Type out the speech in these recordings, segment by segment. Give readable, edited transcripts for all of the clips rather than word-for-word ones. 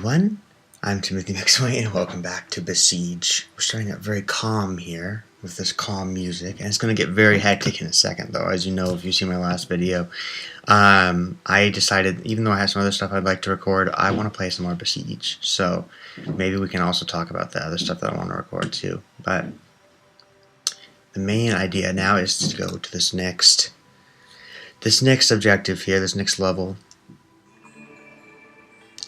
everyone, I'm Timothy McSwain and welcome back to Besiege. We're starting out very calm here with this calm music, and it's going to get very hectic in a second though. As you know, if you've seen my last video, I decided, even though I have some other stuff I'd like to record, I want to play some more Besiege. So maybe we can also talk about the other stuff that I want to record too. But the main idea now is to go to this next objective here, this next level.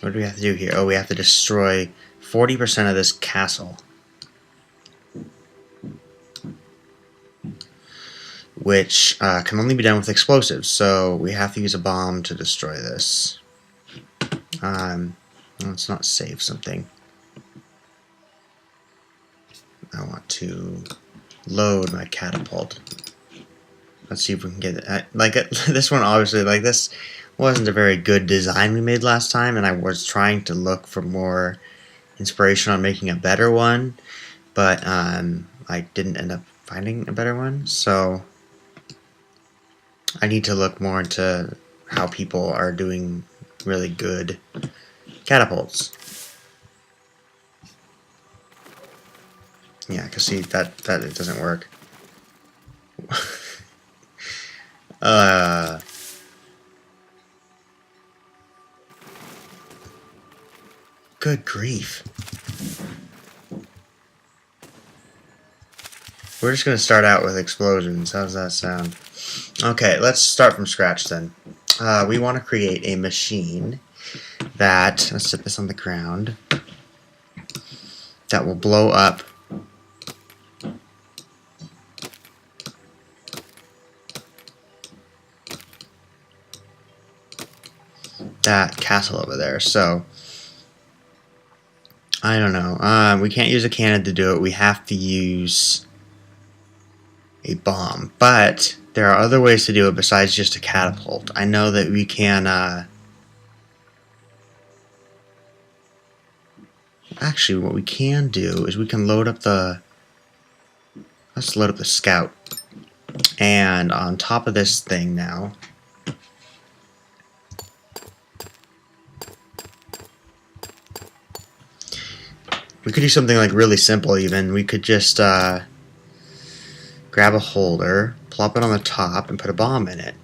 What do we have to do here? Oh, we have to destroy 40% of this castle, which can only be done with explosives, so we have to use a bomb to destroy this. Let's not save something. I want to load my catapult. Let's see if we can get it. This one, obviously, this wasn't a very good design we made last time, and I was trying to look for more inspiration on making a better one, but I didn't end up finding a better one, so I need to look more into how people are doing really good catapults. Yeah, because see, that it doesn't work. Good grief. We're just going to start out with explosions. How does that sound? Okay, let's start from scratch then. We want to create a machine that, let's set this on the ground, that will blow up that castle over there. So I don't know. We can't use a cannon to do it. We have to use a bomb. But there are other ways to do it besides just a catapult. I know that we can... Actually, what we can do is we can load up the... Let's load up the scout. And on top of this thing now... We could do something like really simple even. We could just grab a holder, plop it on the top, and put a bomb in it.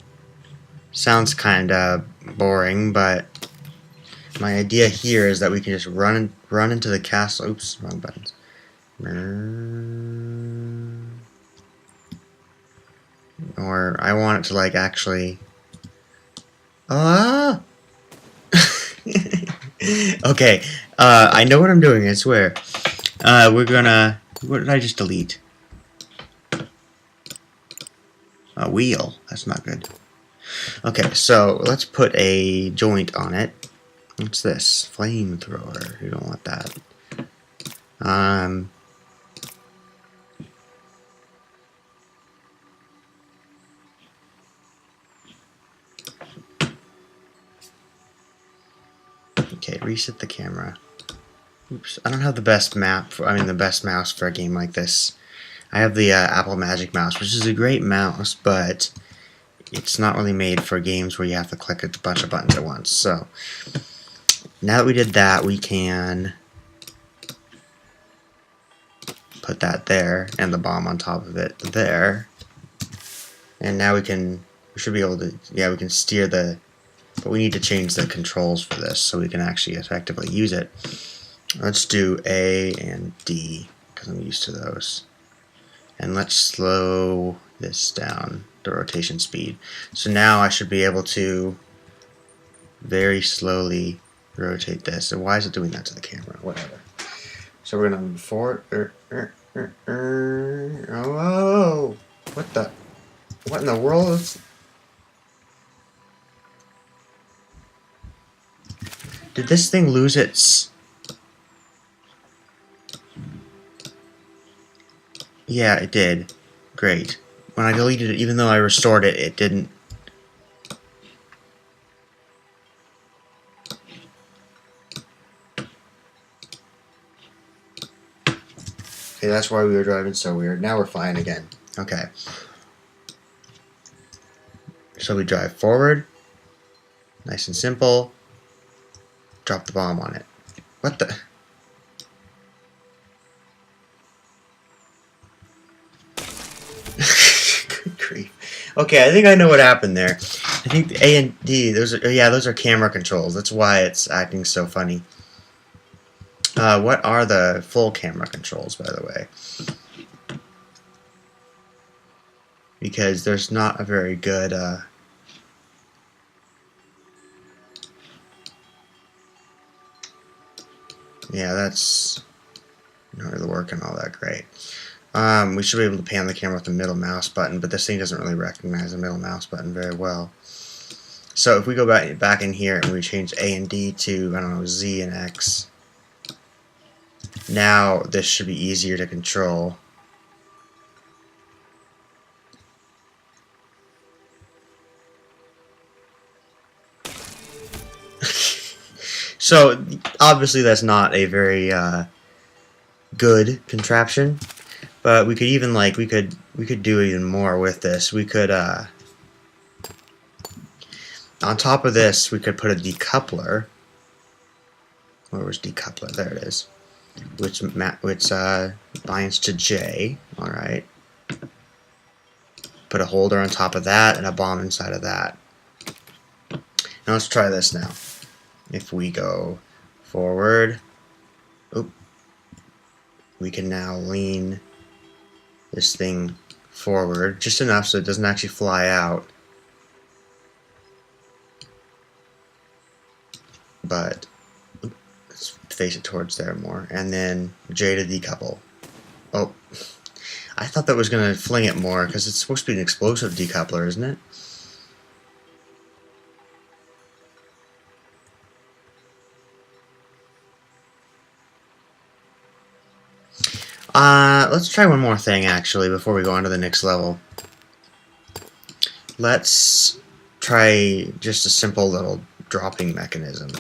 Sounds kind of boring, but my idea here is that we can just run into the castle. Oops, wrong buttons. Or I want it to like actually... Ah! Okay, I know what I'm doing, I swear. We're gonna... What did I just delete? A wheel. That's not good. Okay, so let's put a joint on it. What's this? Flamethrower. You don't want that. Okay, reset the camera. Oops, I don't have the best the best mouse for a game like this. I have the Apple Magic Mouse, which is a great mouse, but it's not really made for games where you have to click a bunch of buttons at once. So, now that we did that, we can put that there, and the bomb on top of it there. And now we should be able to, yeah, we can steer the... But we need to change the controls for this so we can actually effectively use it. Let's do A and D, because I'm used to those. And let's slow this down, the rotation speed. So now I should be able to very slowly rotate this. And why is it doing that to the camera? Whatever. So we're going to move forward. Oh, what in the world is... Did this thing lose its... Yeah, it did. Great. When I deleted it, even though I restored it, it didn't... Okay, that's why we were driving so weird. Now we're fine again. Okay. So we drive forward. Nice and simple. Drop the bomb on it. What the? Good grief. Okay, I think I know what happened there. I think the A and D, those are camera controls. That's why it's acting so funny. What are the full camera controls, by the way? Because there's not a very good yeah, that's not really working all that great. We should be able to pan the camera with the middle mouse button, but this thing doesn't really recognize the middle mouse button very well. So if we go back in here and we change A and D to, I don't know, Z and X, now this should be easier to control. So obviously that's not a very good contraption, but we could even we could do even more with this. We could on top of this we could put a decoupler. Where was decoupler? There it is. Which binds to J. All right. Put a holder on top of that and a bomb inside of that. Now let's try this now. If we go forward, we can now lean this thing forward just enough so it doesn't actually fly out. But let's face it towards there more. And then J to decouple. Oh, I thought that was going to fling it more because it's supposed to be an explosive decoupler, isn't it? Let's try one more thing actually before we go on to the next level. Let's try just a simple little dropping mechanism.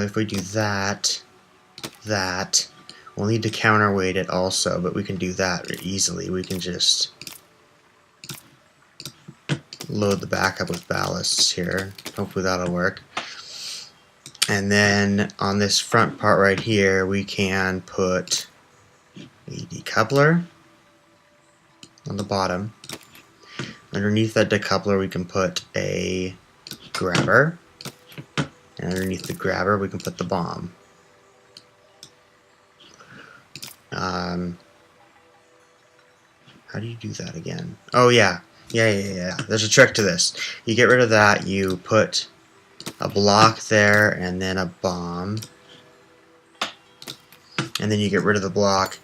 If we do that, we'll need to counterweight it also, but we can do that easily. We can just load the back up with ballasts here. Hopefully that'll work. And then on this front part right here, we can put a decoupler on the bottom. Underneath that decoupler, we can put a grabber. And underneath the grabber, we can put the bomb. How do you do that again? Oh, yeah. Yeah. There's a trick to this. You get rid of that, you put a block there, and then a bomb. And then you get rid of the block,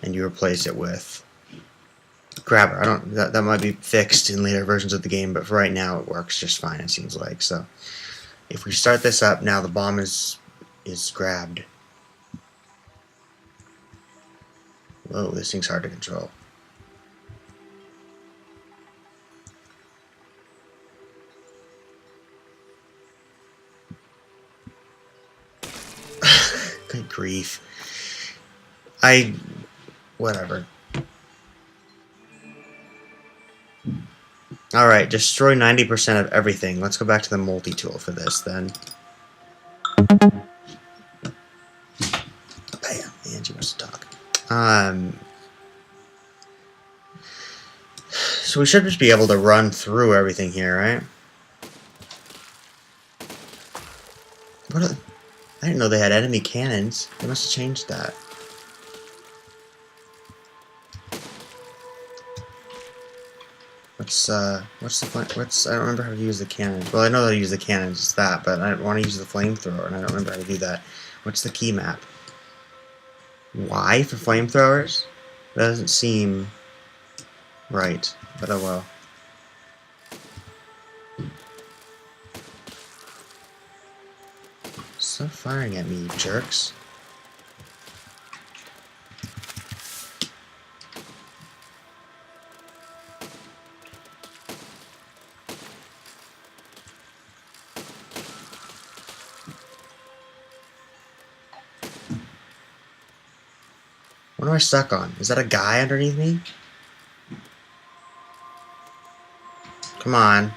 and you replace it with grabber. That might be fixed in later versions of the game, but for right now it works just fine, it seems like. So if we start this up, now the bomb is grabbed. Whoa, this thing's hard to control. Good grief. Whatever. Alright, destroy 90% of everything. Let's go back to the multi-tool for this then. Bam. Angie wants to talk. So we should just be able to run through everything here, right? I didn't know they had enemy cannons. They must have changed that. I don't remember how to use the cannon. Well, I know how to use the cannons, it's that, but I want to use the flamethrower, and I don't remember how to do that. What's the key map? Y for flamethrowers? That doesn't seem right, but oh well. Stop firing at me, you jerks. What am I stuck on? Is that a guy underneath me? Come on.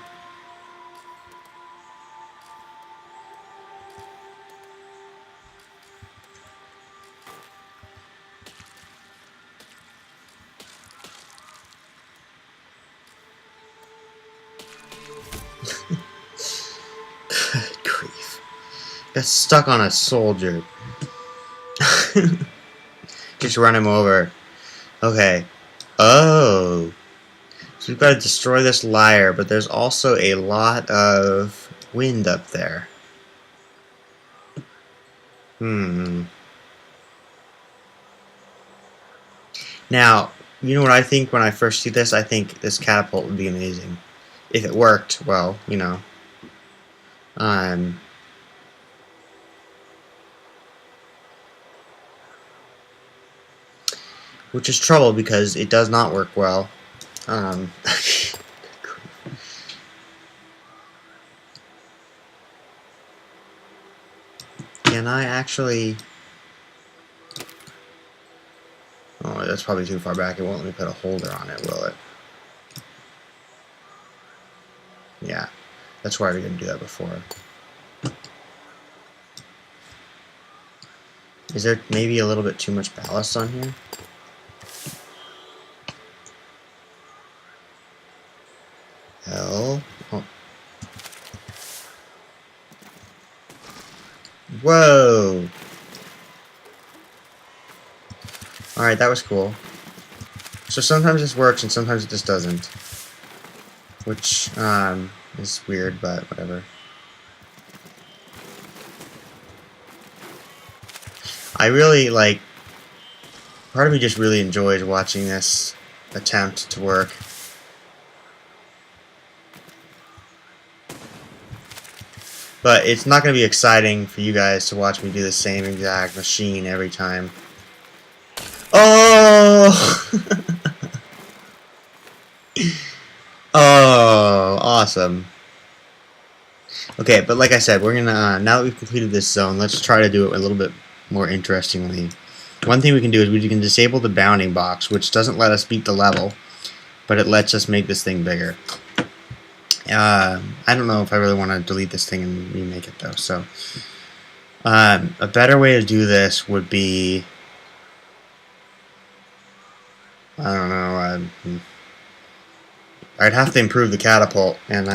Good grief. Got stuck on a soldier. Just run him over. Okay. Oh. So we've got to destroy this lyre, but there's also a lot of wind up there. Now, you know what I think when I first see this? I think this catapult would be amazing. If it worked, well, you know. Which is trouble because it does not work well. Can I actually... Oh, that's probably too far back. It won't let me put a holder on it, will it? Yeah, that's why we didn't do that before. Is there maybe a little bit too much ballast on here? Hell. Oh. Whoa! Alright, that was cool. So sometimes this works and sometimes it just doesn't. Which, is weird, but whatever. I really, like... Part of me just really enjoys watching this attempt to work. But it's not going to be exciting for you guys to watch me do the same exact machine every time. Oh! Oh, awesome. Okay, but like I said, we're gonna, now that we've completed this zone, let's try to do it a little bit more interestingly. One thing we can do is we can disable the bounding box, which doesn't let us beat the level, but it lets us make this thing bigger. I don't know if I really want to delete this thing and remake it though, so a better way to do this would be, I don't know, I'd have to improve the catapult, and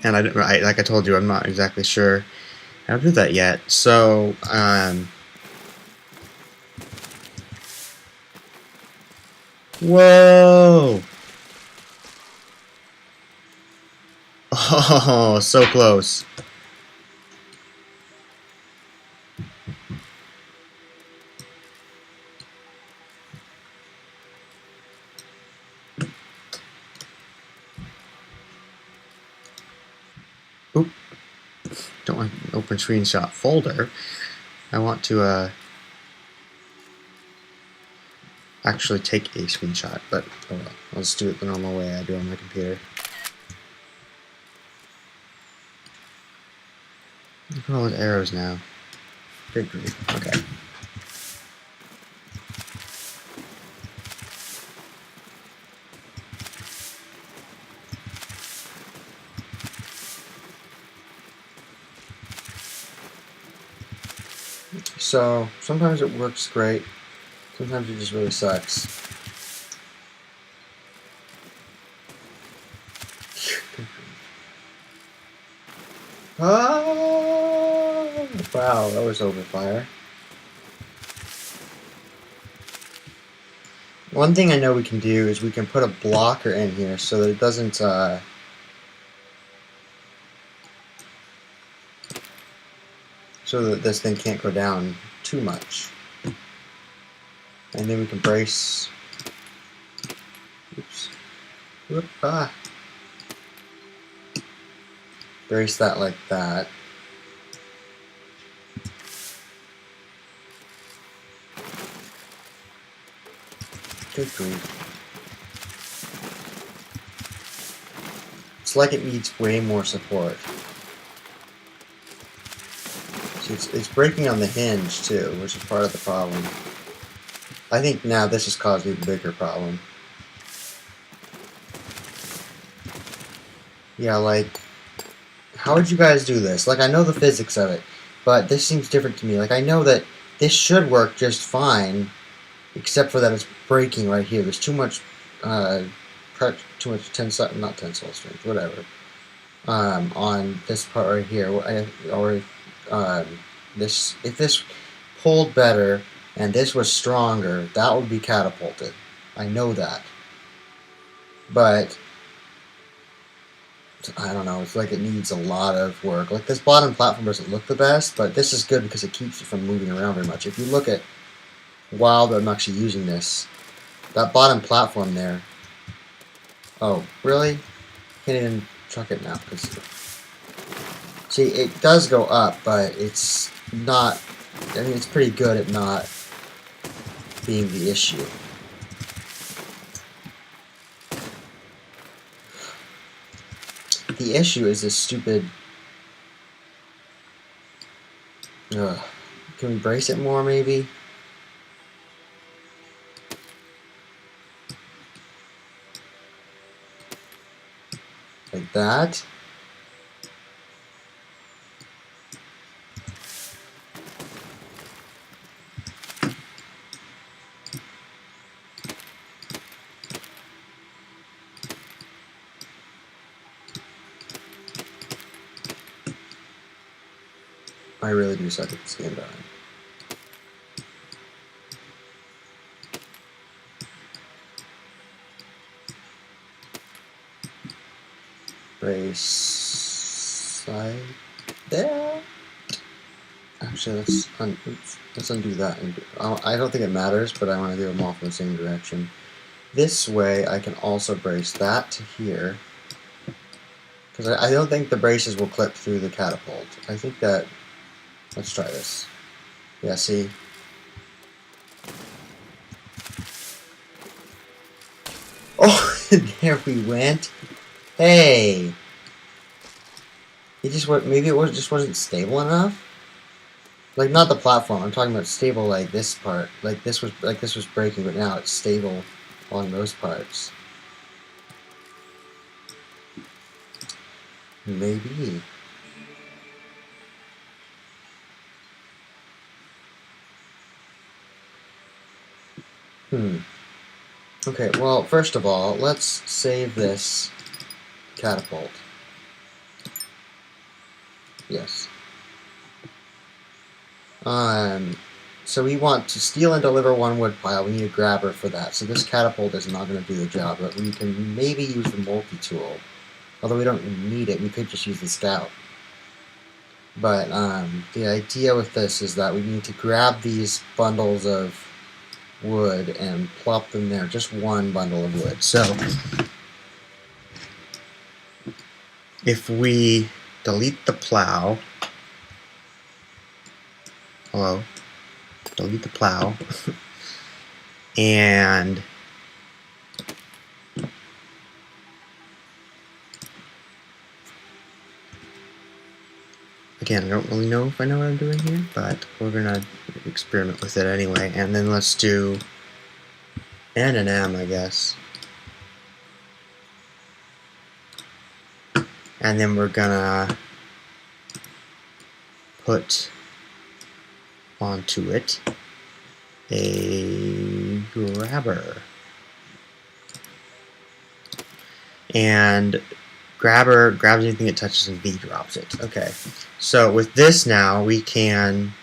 like I told you, I'm not exactly sure how to do that yet. So, whoa! Oh, so close. Oop. Don't want an open screenshot folder. I want to actually take a screenshot, but oh well. I'll just do it the normal way I do on my computer. Look at all those arrows now. Good grief. Okay. So, sometimes it works great, sometimes it just really sucks. Oh, wow, that was over fire. One thing I know we can do is we can put a blocker in here so that it doesn't, so that this thing can't go down too much. And then we can brace. Oops. Whoop, ah. Brace that like that. Good grief. It's like it needs way more support. It's breaking on the hinge too, which is part of the problem. I think now this has caused an even bigger problem. Yeah, like, how would you guys do this? Like, I know the physics of it, but this seems different to me. Like, I know that this should work just fine, except for that it's breaking right here. There's too much, too much tensile, not tensile strength, whatever, on this part right here. This, if this pulled better and this was stronger, that would be catapulted. I know that, but I don't know, it's like it needs a lot of work. Like, this bottom platform doesn't look the best, but this is good because it keeps it from moving around very much. If you look at while I'm actually using this, that bottom platform there, oh, really? Can't even chuck it now. See, it does go up, but it's not, I mean, it's pretty good at not being the issue. The issue is this stupid... Ugh. Can we brace it more, maybe? Like that? I really do suck at this game, don't I? Brace side there. Actually, let's undo that. I don't think it matters, but I want to do them all from the same direction. This way, I can also brace that to here, because I don't think the braces will clip through the catapult. I think that. Let's try this. Yeah, see. Oh, there we went. Hey. It just maybe it just wasn't stable enough. Like, not the platform. I'm talking about stable, like this part. Like this was breaking, but now it's stable on those parts. Maybe. Okay, well, first of all, let's save this catapult. Yes. So we want to steal and deliver one wood pile. We need a grabber for that. So this catapult is not going to do the job, but we can maybe use the multi-tool. Although we don't need it, we could just use the scout. But the idea with this is that we need to grab these bundles of wood and plop them there. Just one bundle of wood. So if we delete the plow, hello, delete the plow, and again, I don't really know if I know what I'm doing here, but we're gonna experiment with it anyway. And then let's do N and M, I guess. And then we're gonna put onto it a grabber. And grabber grabs anything it touches and B drops it. Okay. So with this now we can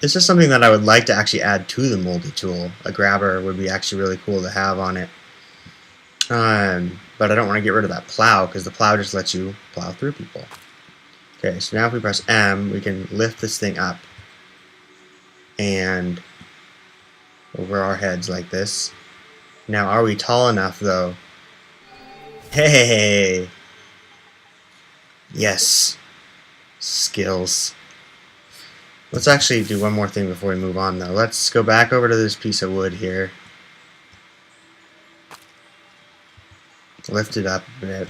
this is something that I would like to actually add to the multi-tool. A grabber would be actually really cool to have on it. But I don't want to get rid of that plow because the plow just lets you plow through people. Okay, so now if we press M, we can lift this thing up and over our heads like this. Now, are we tall enough though? Hey! Yes. Skills. Let's actually do one more thing before we move on though. Let's go back over to this piece of wood here. Lift it up a bit.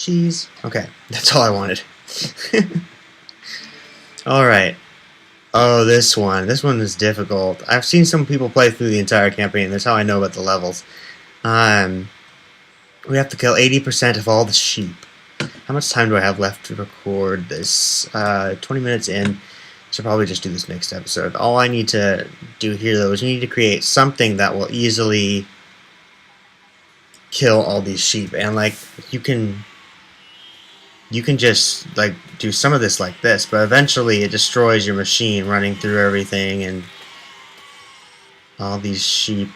Cheese. Okay, that's all I wanted. Alright. Oh, this one. This one is difficult. I've seen some people play through the entire campaign. That's how I know about the levels. We have to kill 80% of all the sheep. How much time do I have left to record this? 20 minutes in. Should probably just do this next episode. All I need to do here, though, is we need to create something that will easily kill all these sheep. And, like, you can just, like, do some of this like this, but eventually it destroys your machine running through everything and all these sheep.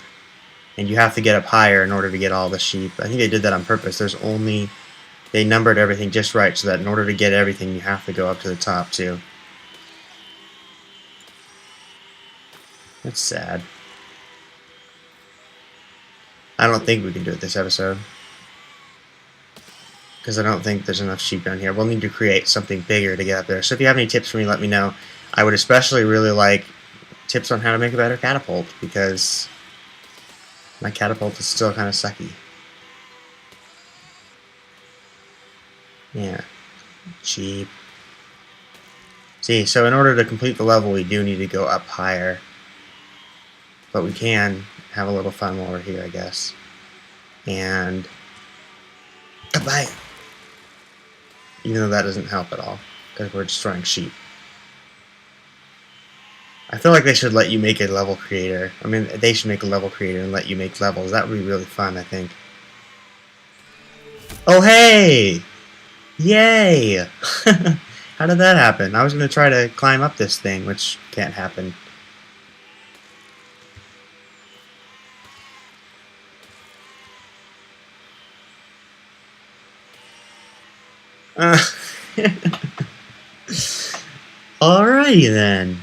And you have to get up higher in order to get all the sheep. I think they did that on purpose. They numbered everything just right so that in order to get everything, you have to go up to the top, too. That's sad. I don't think we can do it this episode, because I don't think there's enough sheep down here. We'll need to create something bigger to get up there. So if you have any tips for me, let me know. I would especially really like tips on how to make a better catapult, because my catapult is still kind of sucky. Yeah. Cheap. See, so in order to complete the level, we do need to go up higher. But we can have a little fun while we're here, I guess. And goodbye. Even though that doesn't help at all, because we're destroying sheep. I feel like they should let you make a level creator. I mean, they should make a level creator and let you make levels. That would be really fun, I think. Oh, hey! Yay! How did that happen? I was going to try to climb up this thing, which can't happen. Alrighty then.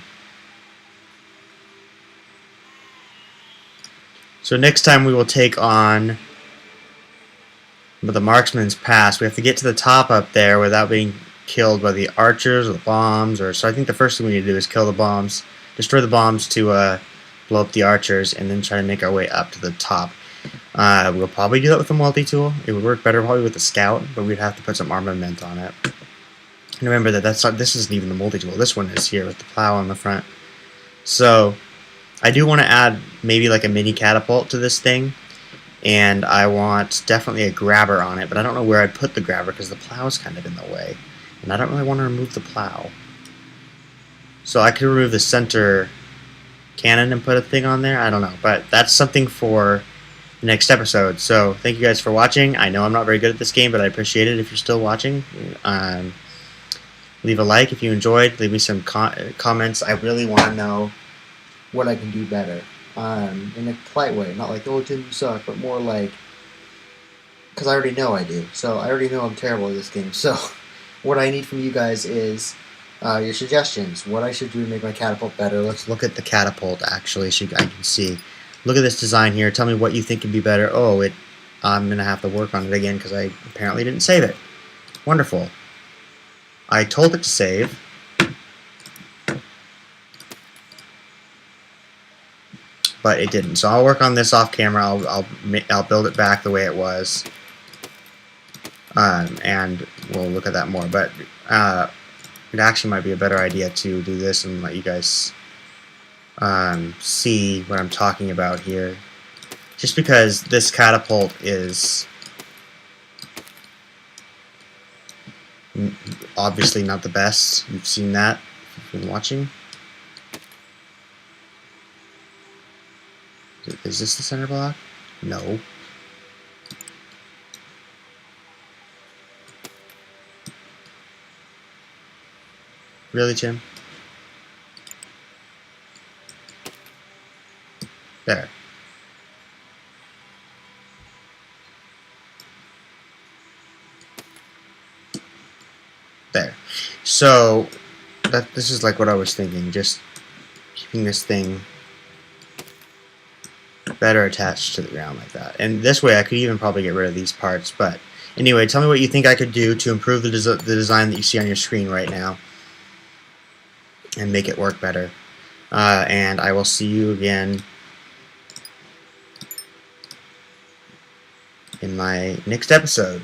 So next time we will take on the marksman's pass. We have to get to the top up there without being killed by the archers or the bombs. So I think the first thing we need to do is kill the bombs, destroy the bombs to blow up the archers, and then try to make our way up to the top. We'll probably do that with a multi-tool. It would work better probably with the scout, but we'd have to put some armament on it. And remember that this isn't even the multi-tool. This one is here with the plow on the front. So I do want to add maybe like a mini catapult to this thing, and I want definitely a grabber on it, but I don't know where I'd put the grabber because the plow is kind of in the way, and I don't really want to remove the plow. So I could remove the center cannon and put a thing on there. I don't know, but that's something for the next episode. So thank you guys for watching. I know I'm not very good at this game, but I appreciate it if you're still watching. Leave a like if you enjoyed. Leave me some comments. I really want to know what I can do better. In a polite way. Not like, oh, Tim, you suck, but more like, because I already know I do. So I already know I'm terrible at this game. So what I need from you guys is your suggestions. What I should do to make my catapult better. Let's look at the catapult, actually, so I can see. Look at this design here. Tell me what you think could be better. Oh, I'm going to have to work on it again because I apparently didn't save it. Wonderful. I told it to save. But it didn't. So I'll work on this off camera. I'll build it back the way it was. And we'll look at that more. But it actually might be a better idea to do this and let you guys see what I'm talking about here. Just because this catapult is obviously not the best. You've seen that if you've been watching. Is this the center block? No. Really, Jim? There. There. So this is like what I was thinking, just keeping this thing better attached to the ground like that. And this way I could even probably get rid of these parts. But anyway, tell me what you think I could do to improve the design that you see on your screen right now and make it work better. And I will see you again in my next episode.